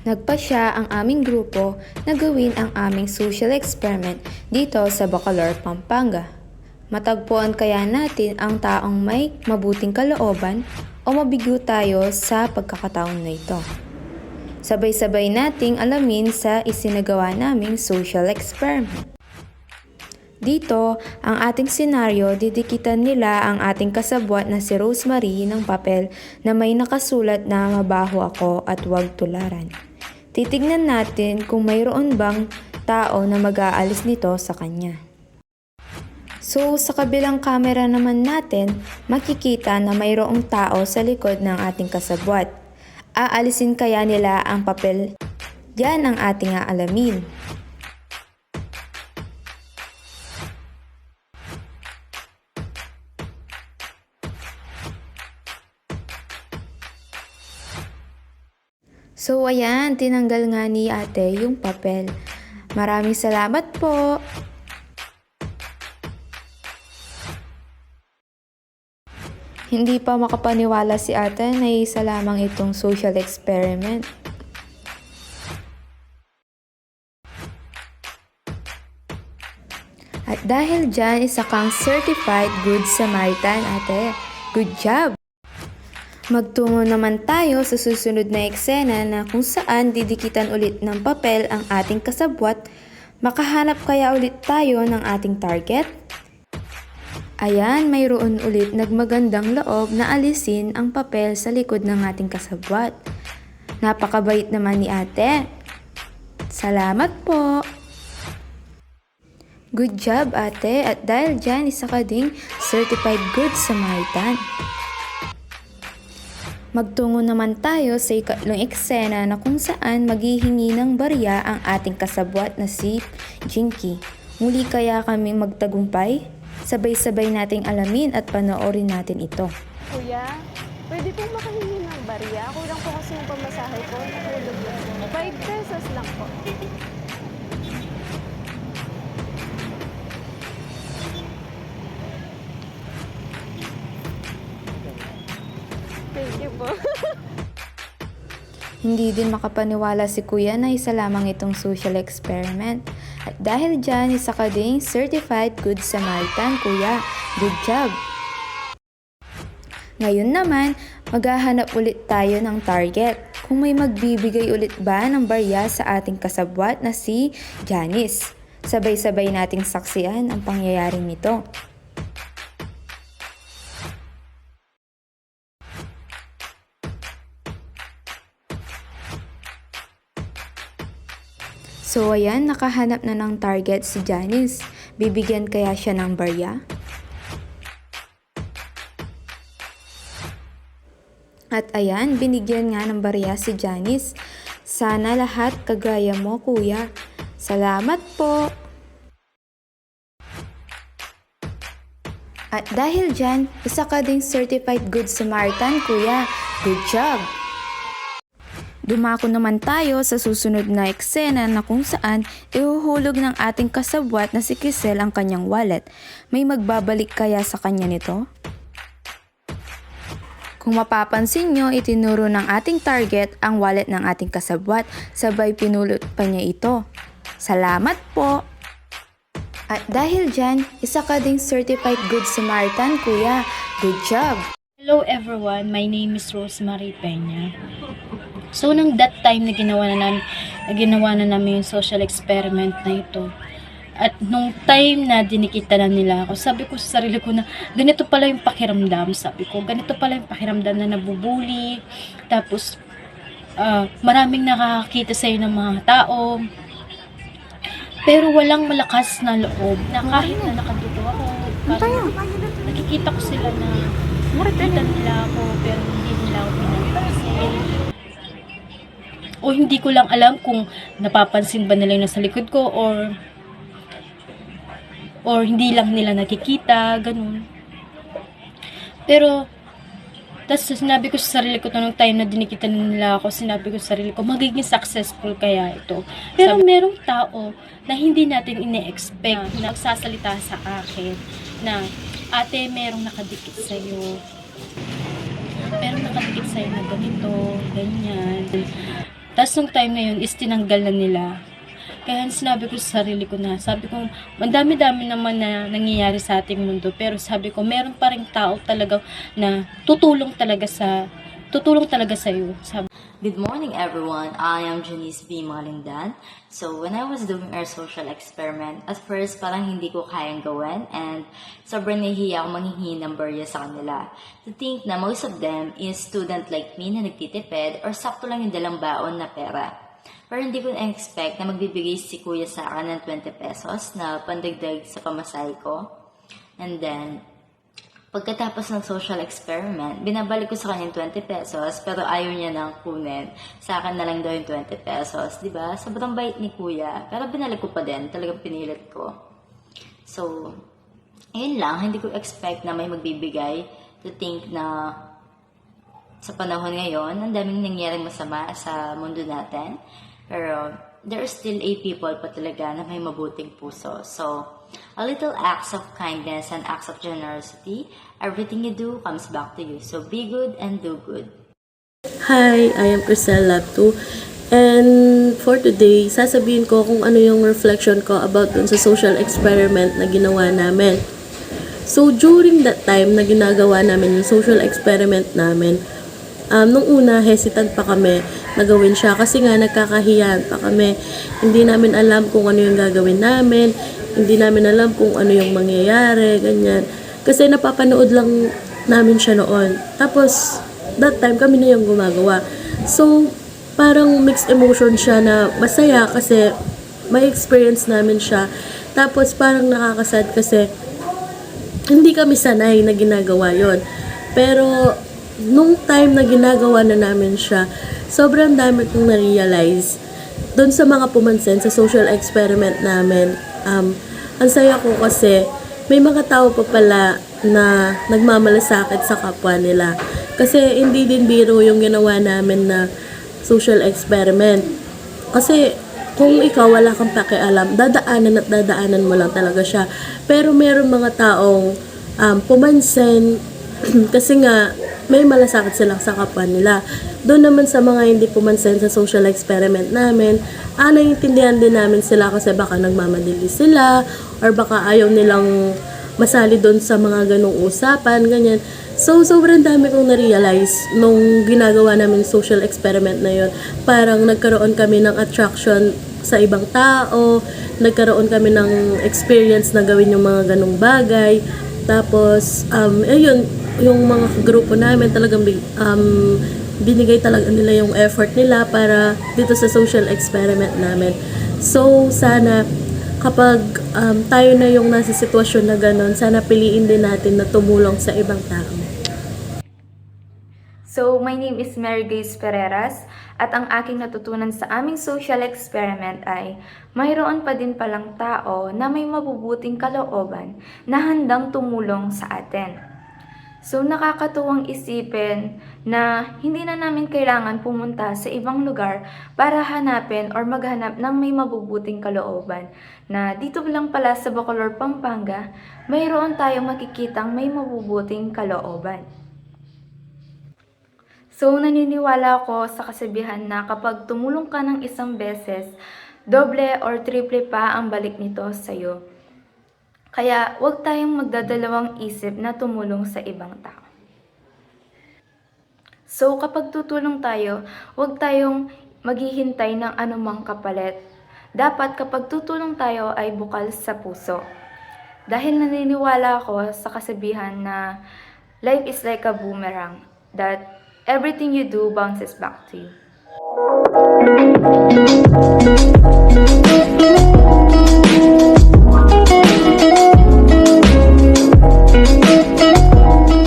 Nagpasya ang aming grupo na gawin ang aming social experiment dito sa Bacolor, Pampanga. Matagpuan kaya natin ang taong may mabuting kalooban o mabigo tayo sa pagkakataon na ito. Sabay-sabay nating alamin sa isinagawa naming social experiment. Dito, ang ating senaryo, didikitan nila ang ating kasabwat na si Rosemary ng papel na may nakasulat na mabaho ako at huwag tularan. Titignan natin kung mayroon bang tao na mag-aalis nito sa kanya. So, sa kabilang camera naman natin, makikita na mayroong tao sa likod ng ating kasabwat. Aalisin kaya nila ang papel? Yan ang ating aalamin. So ayan, tinanggal nga ni ate yung papel. Maraming salamat po. Hindi pa makapaniwala si ate na isa lamang itong social experiment. At dahil dyan, isa kang certified good Samaritan, ate. Good job! Magtungo naman tayo sa susunod na eksena na kung saan didikitan ulit ng papel ang ating kasabwat. Makahanap kaya ulit tayo ng ating target? Ayan, mayroon ulit nagmagandang loob na alisin ang papel sa likod ng ating kasabwat. Napakabait naman ni ate. Salamat po! Good job ate, at dahil dyan isa ka ding certified good Samaritan. Magtungo naman tayo sa ikatlong eksena na kung saan maghihingi ng barya ang ating kasabwat na si Jinky. Muli kaya kaming magtagumpay? Sabay-sabay nating alamin at panoorin natin ito. Kuya, pwede pong makahingi ng barya? Kulang po kasi yung pamasahe ko. Nahulog lang. 5 pesos lang po. Thank you po. Hindi din makapaniwala si kuya na isa lamang itong social experiment. At dahil dyan, isa ka ding certified good Samaritan, kuya. Good job! Ngayon naman, maghahanap ulit tayo ng target. Kung may magbibigay ulit ba ng barya sa ating kasabwat na si Janice. Sabay-sabay nating saksiyan ang pangyayaring nito. So ayan, nakahanap na ng target si Janice. Bibigyan kaya siya ng barya? At ayan, binigyan nga ng barya si Janice. Sana lahat kagaya mo, kuya. Salamat po! At dahil dyan, isa ka ding certified good Samaritan, kuya. Good job! Dumako naman tayo sa susunod na eksena na kung saan ihuhulog ng ating kasabwat na si Crisel ang kanyang wallet. May magbabalik kaya sa kanya nito? Kung mapapansin nyo, itinuro ng ating target ang wallet ng ating kasabwat, sabay pinulot pa niya ito. Salamat po! At dahil dyan, isa ka ding certified good Samaritan, kuya. Good job! Hello everyone, my name is Rosemary Peña. So, nung that time na ginawa na namin yung social experiment na ito, at nung time na dinikita na nila ako, sabi ko sa sarili ko na ganito pala yung pakiramdam, ganito pala yung pakiramdam na nabubuli, tapos maraming nakakakita sa'yo ng mga tao, pero walang malakas na loob, na kahit na nakatuto ako, nakikita ko sila na nakikita nila ako, pero hindi nila ako pinapansin. O hindi ko lang alam kung napapansin ba nila yung nasa likod ko or hindi lang nila nakikita, ganun. Pero tapos sinabi ko sa sarili ko nung time na dinikita nila ako, sinabi ko sa sarili ko, magiging successful kaya ito. Pero merong tao na hindi natin ine-expect na nagsasalita sa akin na, ate, merong nakadikit sa'yo. Merong nakadikit sa'yo na ganito, ganyan. Tapos nung time na yun is tinanggal na nila. Kaya sinabi ko sa sarili ko na, sabi ko, ang dami-dami naman na nangyayari sa ating mundo, pero sabi ko, meron pa ring tao talaga na tutulong talaga sa iyo. Sabi. Good morning, everyone. I am Janice B. Malindan. So, when I was doing our social experiment, at first, parang hindi ko kayang gawin and sobrang nahihiya ako manghingi ng barya sa kanila. To think na most of them is student like me na nagtitipid or sakto lang yung dalang baon na pera. Pero hindi ko na-expect na magbibigay si kuya sa akin ng 20 pesos na pandagdag sa pamasahe ko. And then, pagkatapos ng social experiment, binabalik ko sa kanya yung 20 pesos pero ayaw niya nang kunin. Sa akin na lang daw yung 20 pesos. Diba? Sobrang bait ni kuya. Pero binalik ko pa din. Talagang pinilit ko. So, ayun lang. Hindi ko expect na may magbibigay. To think na sa panahon ngayon, ang daming nangyaring masama sa mundo natin. Pero, there are still a people pa talaga na may mabuting puso. So, a little acts of kindness and acts of generosity, everything you do comes back to you. So, be good and do good. Hi, I am Crisel Labtu. And for today, sasabihin ko kung ano yung reflection ko about dun sa social experiment na ginawa namin. So, during that time na ginagawa namin yung social experiment namin, nung una, hesitant pa kami na gawin siya kasi nga nagkakahiyan pa kami. Hindi namin alam kung ano yung gagawin namin, hindi namin alam kung ano yung mangyayari, ganyan. Kasi napapanood lang namin siya noon. Tapos, that time kami na yung gumagawa. So, parang mixed emotion siya na masaya kasi may experience namin siya. Tapos, parang nakakasad kasi hindi kami sanay na ginagawa yon. Pero, nung time na ginagawa na namin siya, sobrang dami kong na-realize doon sa mga pumansin sa social experiment namin. Ang saya ko kasi may mga tao pa pala na nagmamalasakit sa kapwa nila. Kasi hindi din biro yung ginawa namin na social experiment. Kasi kung ikaw wala kang pakialam, dadaanan at dadaanan mo lang talaga siya. Pero meron mga taong pumansin kasi nga may malasakit sila sa kapwa nila. Doon naman sa mga hindi pumansin sa social experiment namin, naiintindihan din namin sila kasi baka nagmamadili sila or baka ayaw nilang masali doon sa mga ganong usapan, ganyan. So, sobrang dami kong na-realize nung ginagawa namin social experiment na yun. Parang nagkaroon kami ng attraction sa ibang tao, nagkaroon kami ng experience na gawin yung mga ganong bagay. Tapos, ayun, yung mga grupo namin talagang binigay talaga nila yung effort nila para dito sa social experiment namin. So, sana kapag tayo na yung nasa sitwasyon na gano'n, sana piliin din natin na tumulong sa ibang tao. So, my name is Mary Grace Ferreras at ang aking natutunan sa aming social experiment ay mayroon pa din palang tao na may mabubuting kalooban na handang tumulong sa atin. So, nakakatuwang isipin na hindi na namin kailangan pumunta sa ibang lugar para hanapin or maghanap ng may mabubuting kalooban. Na dito lang pala sa Bacolor, Pampanga, mayroon tayong makikitang may mabubuting kalooban. So, naniniwala ako sa kasabihan na kapag tumulong ka ng isang beses, doble or triple pa ang balik nito sa'yo. Kaya, huwag tayong magdadalawang isip na tumulong sa ibang tao. So, kapag tutulong tayo, huwag tayong maghihintay ng anumang kapalit. Dapat kapag tutulong tayo ay bukal sa puso. Dahil naniniwala ako sa kasabihan na life is like a boomerang, that everything you do bounces back to you.